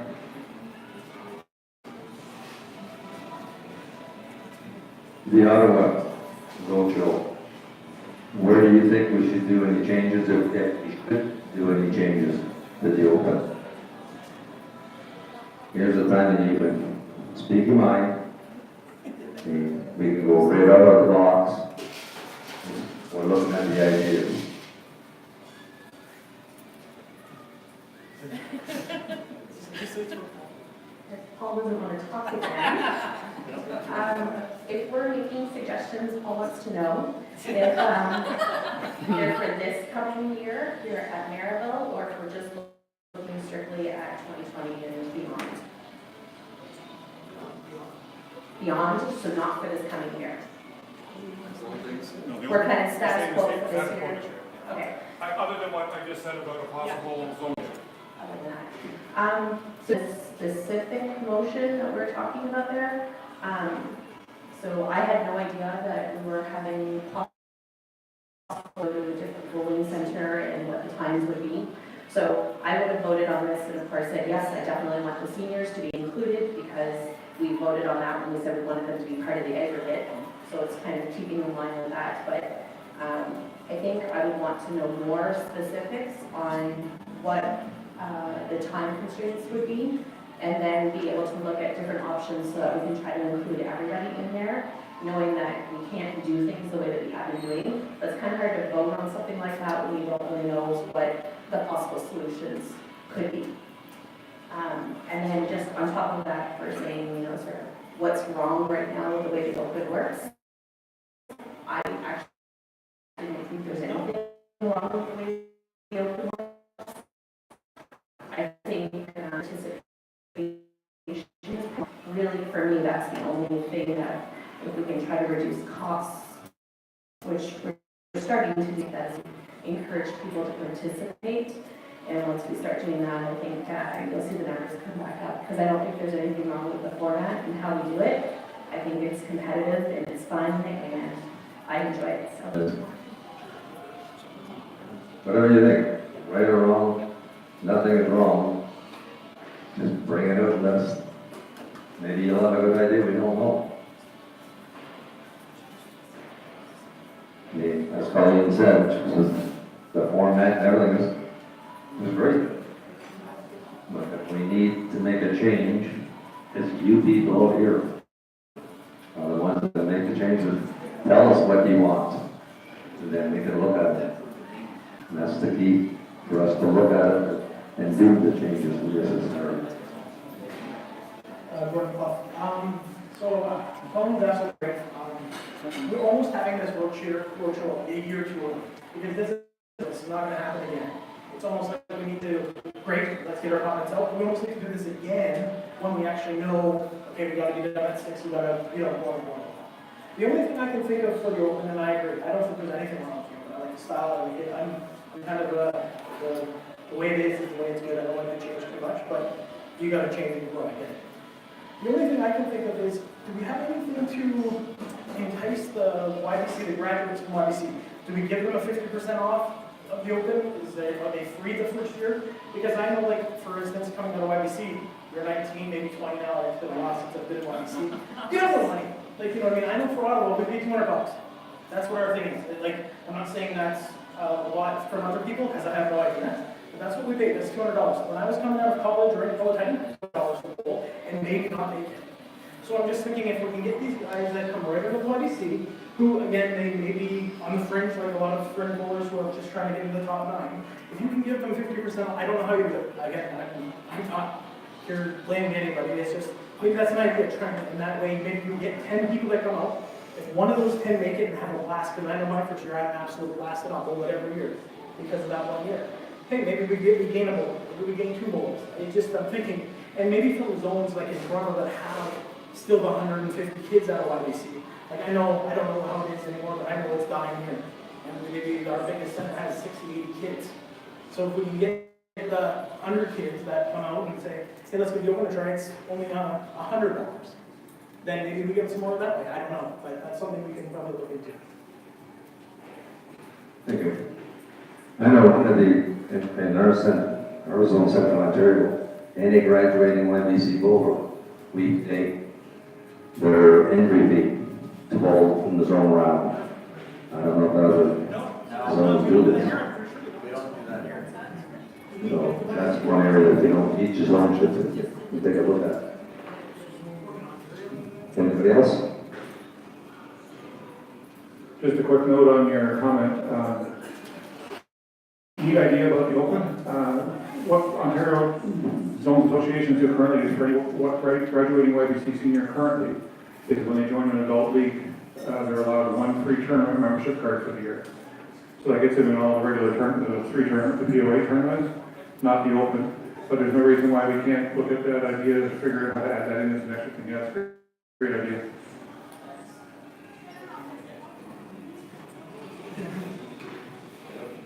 The Ottawa Roadshow, where do you think we should do any changes, if we should do any changes to the Open? Here's the time that you can speak your mind. We can go right out of the box. We're looking at the ideas. Paul doesn't want to talk again. If we're making suggestions, Paul wants to know if they're for this coming year here at Merivale, or if we're just looking strictly at 2020 and beyond. Beyond, so not for this coming year. We're kind of status quo for this year. Okay. Other than what I just said about a possible zone. Other than that. So the specific motion that we're talking about there, so I had no idea that we were having possible different bowling center and what the times would be. So I would have voted on this and of course said, yes, I definitely want the seniors to be included because we voted on that when we said we wanted them to be part of the aggregate. So it's kind of keeping in line with that. But I think I would want to know more specifics on what the time constraints would be, and then be able to look at different options so that we can try to include everybody in there, knowing that we can't do things the way that we have been doing. But it's kind of hard to vote on something like that when you don't really know what the possible solutions could be. And then just on top of that, for saying, sort of what's wrong right now with the way the Open works, I actually don't think there's anything wrong with the way the Open works. I think anticipation, really for me, that's the only thing that if we can try to reduce costs, which we're starting to do, that encourage people to participate. And once we start doing that, I think you'll see the numbers come back up. Because I don't think there's anything wrong with the format and how we do it. I think it's competitive and it's fun and I enjoy it. So. Whatever you think, right or wrong, nothing is wrong. Just bring it up and let us, maybe you'll have a good idea, we don't know. I mean, as Colleen said, the format and everything is great. But if we need to make a change, it's you people over here are the ones that make the changes. Tell us what you want, and then we can look at it. And that's the key for us to look at it and do the changes necessary. Gordon Clough. So, I'm calling Vessel, we're almost having this roadshow a year too early, because this is not gonna happen again. It's almost like we need to, great, let's get our comments out, we almost need to do this again when we actually know, okay, we gotta be done at 6, we gotta, blah, blah, blah. The only thing I can think of for the Open, and I agree, I don't think there's anything wrong with it, I like the style of it, I'm kind of, the way it is the way it's good, I don't want it to change too much, but you gotta change it before I get it. The only thing I can think of is, do we have anything to entice the YBC, the graduates from YBC? Do we give them a 50% off of the Open? Are they free the first year? Because I know, like, for instance, coming out of YBC, you're 19, maybe 20 now, it's been a while since I've been in YBC. You have the money. Like, you know what I mean? I know for Ottawa, we pay $200. That's what our thing is. Like, I'm not saying that's a lot from other people, because I have no idea. But that's what we paid, that's $200. When I was coming out of college or in college, I didn't pay $200 for the bowl, and maybe not make it. So I'm just thinking if we can get these guys that come right out of YBC, who again, they may be on the fringe, like a lot of fringe bowlers who are just trying to get into the top 9. If you can give them 50%, I don't know how you do it. Again, I'm not here blaming anybody, it's just, maybe that's an idea, trying to, in that way, maybe you get 10 people that come out. If one of those 10 make it and have a blast, because I know my first year I had an absolute blast and I'll bowl it every year because of that 1 year. Hey, maybe we gain a bowl, maybe we gain 2 bowls. It's just, I'm thinking, and maybe from the zones like in Toronto that have still the 150 kids out of YBC. Like I don't know how it is anymore, but I know it's dying here. And maybe our biggest center has 60, 80 kids. So if we can get the 100 kids that come out and say, hey, let's go do Open try, it's only $100. Then maybe we get some more that way. I don't know, but that's something we can probably look into. Thank you. I know one of the, in our zone, Central Ontario, any graduating YBC bowler, we take their entry fee to bowl in the zone round. I don't know if other zones do this. We don't do that here. So that's one area that, each zone should take a look at. Anybody else? Just a quick note on your comment. Neat idea about the Open. What Ontario Zone Associations do currently is what graduating YBC senior currently is when they join an adult league, they're allowed 1 free tournament membership card for the year. So that gets them in all the regular tournaments, the 3 tournaments, the POA tournaments, not the Open. But there's no reason why we can't look at that idea to figure out how to add that in as an extra thing. Yeah, that's a great idea.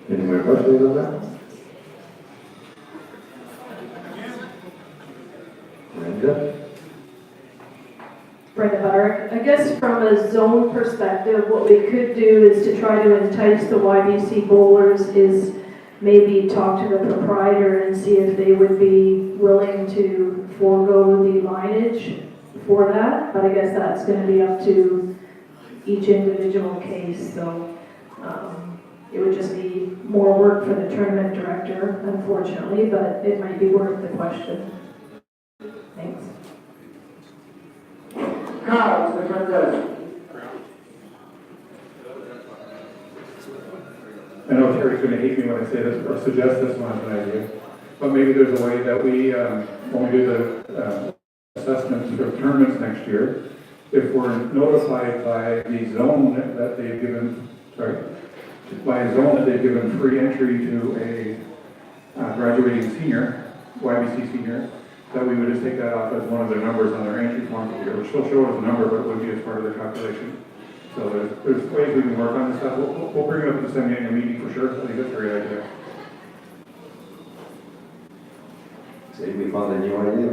Any more questions on that? Brenda Butter. I guess from a zone perspective, what we could do is to try to entice the YBC bowlers is maybe talk to the proprietor and see if they would be willing to forego the lineage for that. But I guess that's going to be up to each individual case. So it would just be more work for the tournament director, unfortunately, but it might be worth the question. Thanks. Kyle, the president. I know Terry's going to hate me when I say this or suggest this one as an idea, but maybe there's a way that we, when we do the assessments for tournaments next year, if we're notified by the zone that they've given, by a zone that they've given free entry to a graduating senior, YBC senior, that we would just take that off as one of their numbers on their entry form for the year, which will show us a number, but it would be as part of their calculation. So there's ways we can work on this stuff. We'll bring it up at the semi-annual meeting for sure. I think that's a great idea. See, we found a new idea.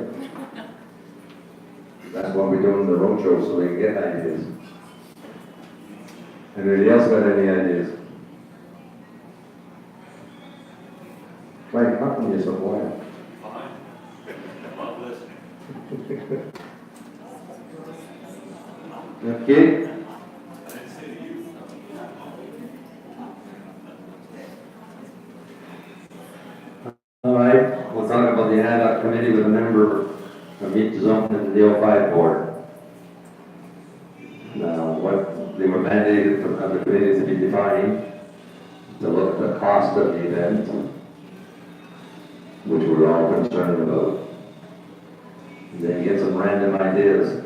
That's why we're doing the roadshow, so we can get ideas. Anybody else got any ideas? Mike, how come you're so quiet? Fine. I'm listening. Okay. All right, we'll talk about the ad hoc committee with a member of each zone and the O5 board. Now, what they were mandated from other committees to be defining, to look at the cost of the event, which we're all concerned about. Then get some random ideas.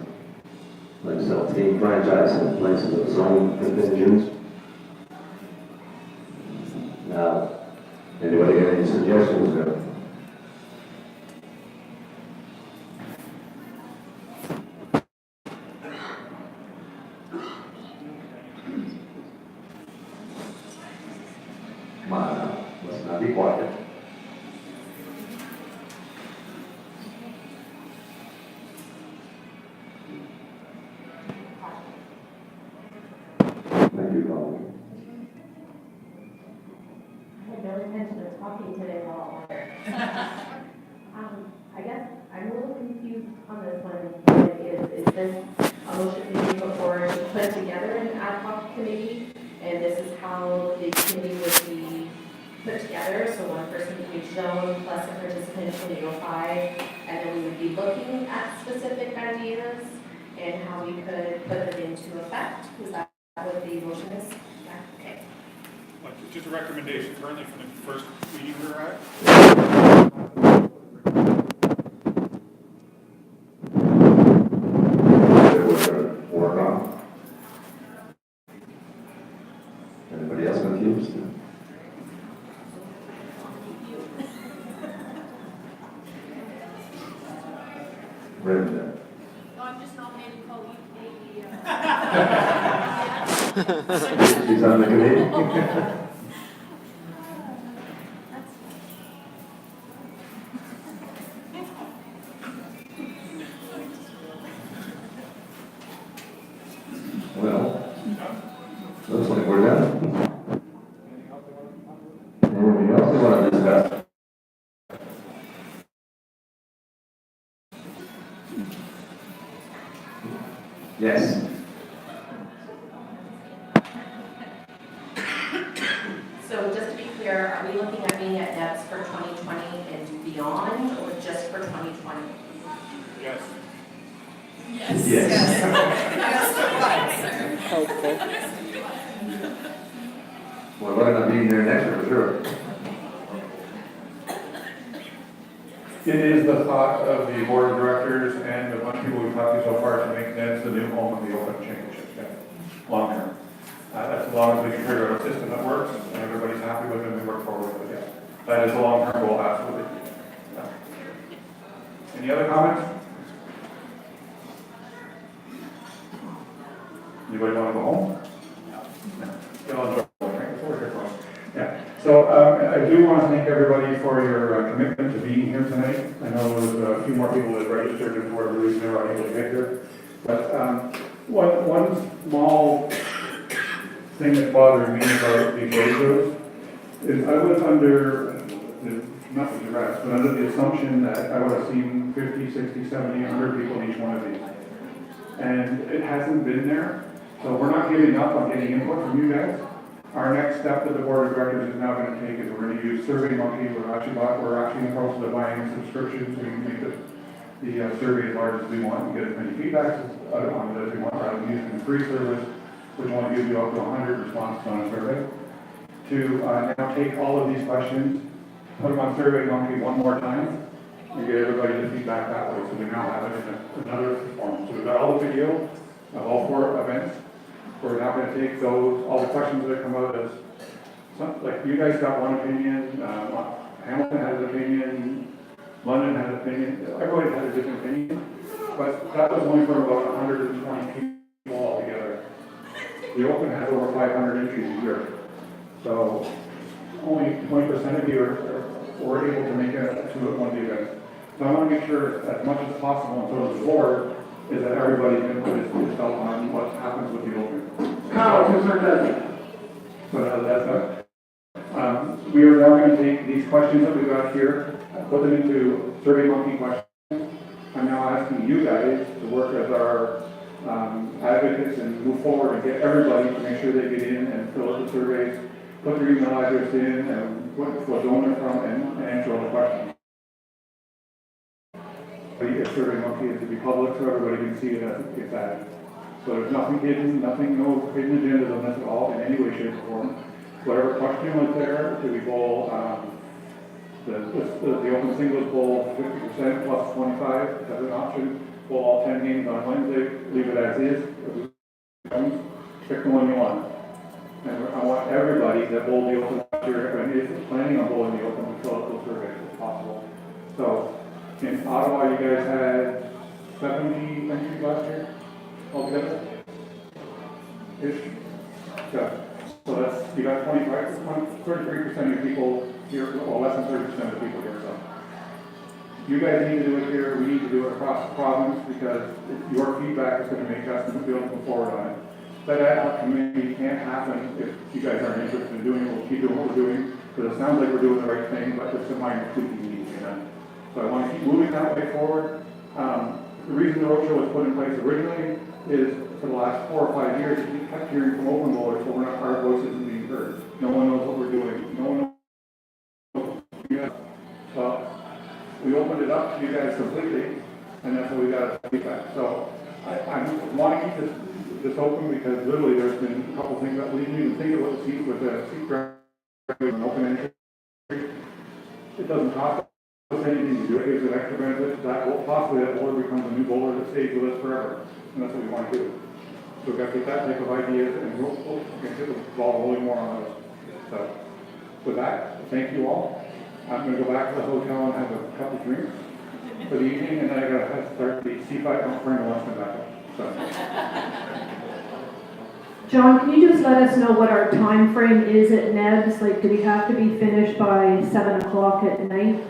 like sell team franchise in place of its own contingents. Now, anybody got any suggestions there? Come on now, let's not be quiet. Thank you, Colin. I had no intention of talking today while I'm here. I guess I'm a little confused on this one. Is this a motion being put forward to put together an ad hoc committee? And this is how the committee would be put together, so one person from each zone plus a participant from the O5, and then we would be looking at specific ideas and how we could put them into effect. Is that what the motion is? Yeah, okay. Like, just a recommendation currently from the first meeting we were at. Work on. Anybody else confused? Brenda. No, I'm just nominating Chloe, maybe, She's on the committee. Well, looks like we're done. Anything else you want to discuss? Yes. So just to be clear, are we looking at being at depths for 2020 and beyond, or just for 2020? Yes. Hopeful. Well, we're gonna be here next year for sure. It is the thought of the board of directors and a bunch of people we've talked to so far to make Neds the new home of the Open Championship, long term. That's as long as we can figure out a system that works and everybody's happy with it and we work forward with it. That is a long-term goal, absolutely. Yeah. Any other comments? Anybody want to go home? No. Yeah. So I do want to thank everybody for your commitment to being here tonight. I know there was a few more people that registered and for whatever reason they were unable to get here. But one small thing that bothered me about these roadshows is I was under, not the duress, but under the assumption that I would have seen 50, 60, 70, 100 people in each one of these. And it hasn't been there. So we're not giving up on getting input from you guys. Our next step that the board of directors is now going to take is we're going to use SurveyMonkey. We're actually in the process of buying subscriptions. We can make the survey as large as we want and get as many feedbacks on it as we want, rather than using the free service, which only gives you up to 100 responses on a survey. To now take all of these questions, put them on SurveyMonkey one more time, and get everybody to feedback that way. So we now have it in another form. So we've got all the video of all 4 events. We're now going to take those, all the questions that come out as, like you guys got one opinion, Hamilton has an opinion, London has an opinion, everybody has a different opinion, but that was only for about 120 people altogether. The Open has over 500 entries a year, so only 20% of you were able to make it to one of the events. So I want to make sure as much as possible, and so does the board, is that everybody's input is felt on what happens with the Open. But that's not. We are now going to take these questions that we've got here, put them into SurveyMonkey questions. I'm now asking you guys to work as our advocates and move forward and get everybody to make sure they get in and fill out the surveys, put their email address in, and what zone they're from, and answer all the questions. The SurveyMonkey is to be public so everybody can see it as it gets added. So there's nothing hidden, no hidden agendas on this at all in any way, shape, or form. Whatever question was there, to be bowl, the Open Singles Bowl 50% plus 25 as an option, bowl all all 10 games on Wednesday, leave it as is. Pick the one you want. And I want everybody that bowled the Open last year, and is planning on bowling the Open, to fill out those surveys if possible. So, in Ottawa, you guys had 70 entries last year altogether? Ish? Yeah. So that's, you got 33% of your people here, well, less than 30% of the people here, so. You guys need to do it here, we need to do it across the province, because your feedback is gonna make us be able to move forward on it. That ad hoc committee can't happen if you guys aren't interested in doing it, we'll keep doing what we're doing, because it sounds like we're doing the right thing, but there's some minor tweaking needs to be done. So I want to keep moving that way forward. The reason the roadshow was put in place originally is for the last 4 or 5 years, we kept hearing from open bowlers, but our voice isn't being heard. No one knows what we're doing. No one knows. Well, we opened it up to you guys completely, and that's what we got feedback. So I want to keep this open because literally there's been a couple things that we didn't even think about the seat with the seat drive and open entry. It doesn't cost us anything to do it. It's an extra benefit that will possibly that bowler becomes a new bowler that stays with us forever. And that's what we want to do. So we've got to take that type of ideas and we'll get the ball rolling more on those. So with that, thank you all. I'm going to go back to the hotel and have a couple drinks for the evening, and then I got to start the C5 conference wants me back up. So. John, can you just let us know what our time frame is at NEBS? Like, do we have to be finished by 7 o'clock at night?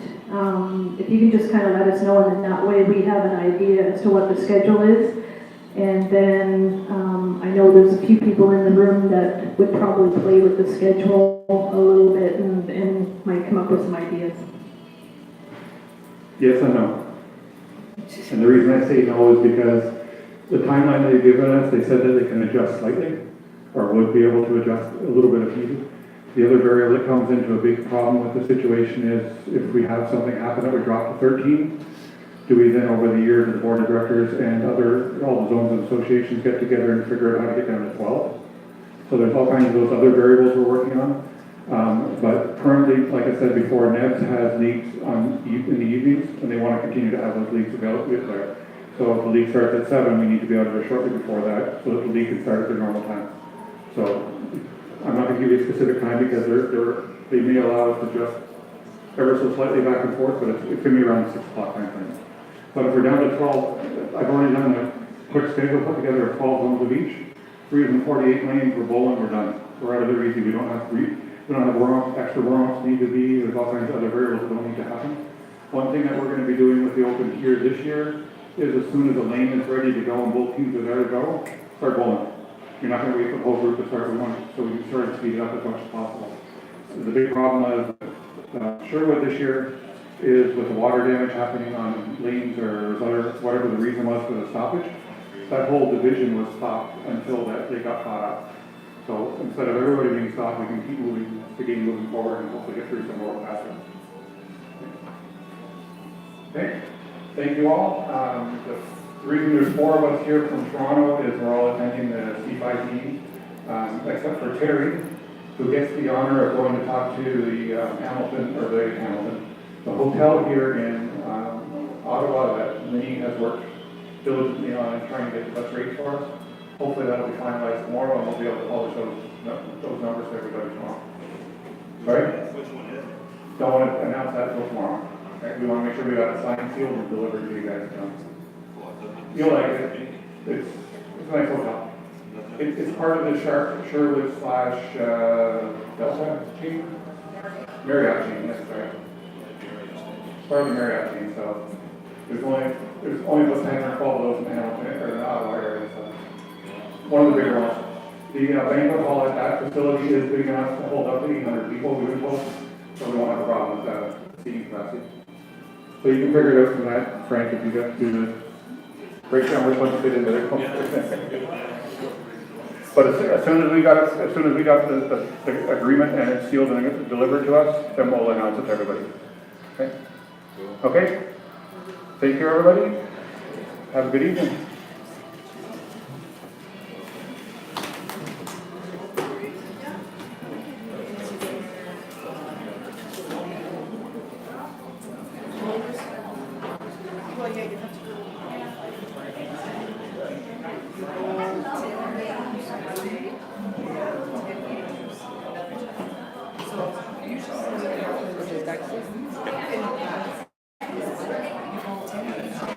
If you can just kind of let us know, and then that way we have an idea as to what the schedule is. And then I know there's a few people in the room that would probably play with the schedule a little bit and might come up with some ideas. Yes and no. And the reason I say no is because the timeline they've given us, they said that they can adjust slightly, or would be able to adjust a little bit if needed. The other variable that comes into a big problem with the situation is if we have something happen that we drop to 13, do we then over the year, the board of directors and all the zones and associations get together and figure out how to get down to 12? So there's all kinds of those other variables we're working on. But currently, like I said before, NEBS has leagues in the evenings, and they want to continue to have those leagues available there. So if the league starts at 7, we need to be out of there shortly before that, so that the league can start at their normal time. So I'm not going to give you a specific time because they may allow us to adjust ever so slightly back and forth, but it's going to be around the 6 o'clock time frame. But if we're down to 12, I've already done a quick schedule, put together 12 zones of each. 348 lanes, we're bowling, we're done. We're out of there easy. We don't have extra warm-ups need to be. There's all kinds of other variables that don't need to happen. One thing that we're going to be doing with the Open here this year is as soon as the lane is ready to go and both teams are there to go, start bowling. You're not going to wait for the whole group to start. So we can start to speed it up as much as possible. The big problem is Sherwood this year is with the water damage happening on lanes or whatever the reason was for the stoppage. That whole division was stopped until they got caught up. So instead of everybody being stopped, we can keep moving the game moving forward and hopefully get through some more faster. Okay, thank you all. The reason there's 4 of us here from Toronto is we're all attending the C5 meeting, except for Terry, who gets the honor of going to talk to the hotel here in Ottawa that Minnie has worked diligently on and trying to get the best rates for us. Hopefully that'll be finalized tomorrow and we'll be able to publish those numbers to everybody tomorrow. Sorry? Which one is it? Don't want to announce that until tomorrow. Okay? We want to make sure we got it signed, sealed, and delivered to you guys. You'll like it. It's a nice hotel. It's part of the Sherwood / Delta chain? Marriott chain, yes, right. It's part of the Marriott chain, so there's only about 10 or 12 of those in Hamilton or in the Ottawa area. So. One of the bigger ones. The banquet hall at that facility is big enough to hold up to 800 people, we would hope, so we won't have a problem with seating capacity. So you can figure it out from that, Frank, if you got to do the breakdown which ones fit into there. But as soon as we got the agreement and it's sealed and it's delivered to us, then we'll announce it to everybody. Okay? Okay? Take care, everybody. Have a good evening. Well, yeah, you have to. Is it back here?